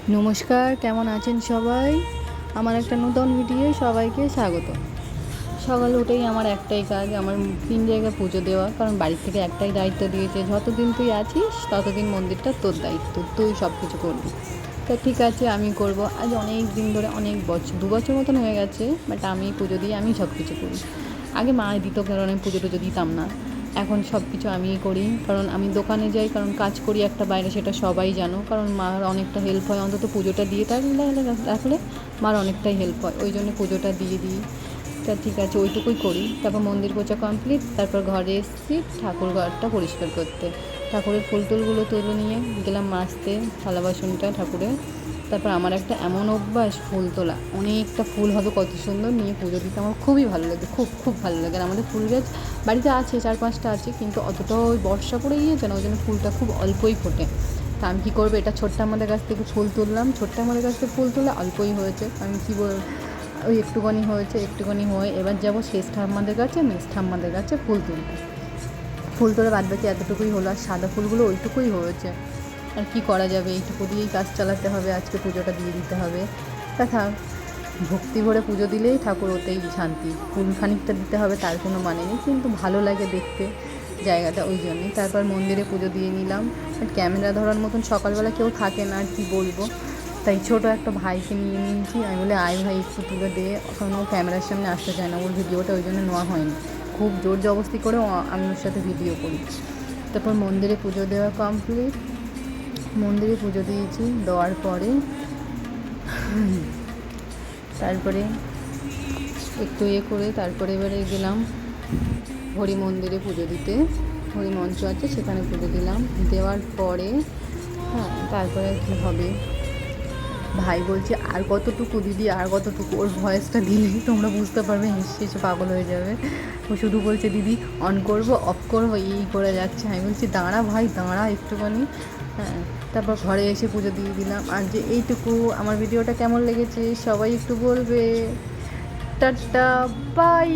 নমস্কার, কেমন আছেন সবাই? আমার একটা নতুন ভিডিওয়ে সবাইকে স্বাগত। সকালে উঠেই আমার একটাই কাজ, আমার ৩ জায়গায় পুজো দেওয়া। কারণ বাড়ির থেকে একটাই দায়িত্ব দিয়েছে, যতদিন তুই আছিস ততদিন মন্দিরটা তোর দায়িত্ব, তুই সব কিছু করবি। তা ঠিক আছে, আমি করব। আজ অনেক দিন ধরে, অনেক বছর, ২ বছর মতন হয়ে গেছে, বাট আমি পুজো দিয়ে আমি সব কিছু করি। আগে মা দিত, কারণ আমি পুজো টুজো দিতাম না। এখন সব কিছু আমিই করি, কারণ আমি দোকানে যাই, কারণ কাজ করি একটা বাইরে, সেটা সবাই জানো। কারণ মার অনেকটা হেল্প হয়, অন্তত পুজোটা দিয়ে রাখলে মার অনেকটাই হেল্প হয়, ওই জন্য পুজোটা দিয়ে দিই। তা ঠিক আছে, ওইটুকুই করি। তারপর মন্দির পোছা কমপ্লিট, তারপর ঘরে এসেছি ঠাকুর ঘরটা পরিষ্কার করতে। ঠাকুরের ফুল টুলগুলো তুলে নিয়ে গেলাম মাজতে, থালা বাসনটা ঠাকুরের। তারপর আমার একটা এমন অভ্যাস, ফুল তোলা। অনেকটা ফুল হবে, কত সুন্দর, নিয়ে পুজো দিতে আমার খুবই ভালো লাগে, খুব খুব ভালো লাগে। আর আমাদের ফুল গাছ বাড়িতে আছে, ৪-৫টা আছে, কিন্তু অতটাও ওই বর্ষা পড়ে গিয়েছে না, ওই জন্য ফুলটা খুব অল্পই ফোটে। তা আমি কী করবো, এটা ছোট্ট আমাদের কাছ থেকে ফুল তুললাম, ছোট্ট আমাদের কাছ থেকে ফুল তুলে অল্পই হয়েছে, আমি কী বল, ওই একটুখানি হয়েছে, একটুখানি হয়ে এবার যাবো শেষ ঠাম্মাদের কাছে, মেজ ঠাম্মাদের কাছে ফুল তুলতে। ফুল তোলা বাদবাকি এতটুকুই হলো, আর সাদা ফুলগুলো ওইটুকুই হয়েছে। আর কি করা যাবে, এইটুকু দিয়েই কাজ চালাতে হবে, আজকে পুজোটা দিয়ে দিতে হবে। তা থাক, ভক্তি ভরে পুজো দিলেই ঠাকুর ওতেই শান্তি। ফুল খানিকটা দিতে হবে তার কোনো মানে নেই, কিন্তু ভালো লাগে দেখতে জায়গাটা, ওই জন্যই। তারপর মন্দিরে পুজো দিয়ে নিলাম। বাট ক্যামেরা ধরার মতন সকালবেলা কেউ থাকে না, আর কি বলবো, তাই ছোটো একটা ভাইকে নিয়ে নিয়েছি। আমি বলে, আয় ভাই একটু তুলে দে, এখন ও ক্যামেরার সামনে আসতে চায় না, ওর ভিডিওটা ওই জন্য নেওয়া হয়নি। খুব জোর জবরদস্তি করে আমি ওর সাথে ভিডিও করি। তারপর মন্দিরে পুজো দেওয়া কমপ্লিট, মন্দিরে পুজো দিয়েছি, দেওয়ার পরে তারপরে একটু করে তারপরে এবারে গেলাম হরি মন্দিরে পুজো দিতে। হরি মঞ্চ আছে, সেখানে পুজো দিলাম। দেওয়ার পরে তারপরে কী হবে, ভাই বলছে আর কতটুকু দিদি, আর কতটুকু। ওর ভয়েসটা দিলেই তোমরা বুঝতে পারবে, হেসে পাগল হয়ে যাবে। ও শুধু বলছে দিদি অন করবো, অফ করবো, এই করে যাচ্ছে। আমি বলছি দাঁড়া ভাই, দাঁড়া একটুখানি। তারপর ঘরে এসে পুজো দিয়ে দিলাম। আর যে এইটুকু, আমার ভিডিওটা কেমন লেগেছে সবাই একটু বলবে। টাটা, বাই।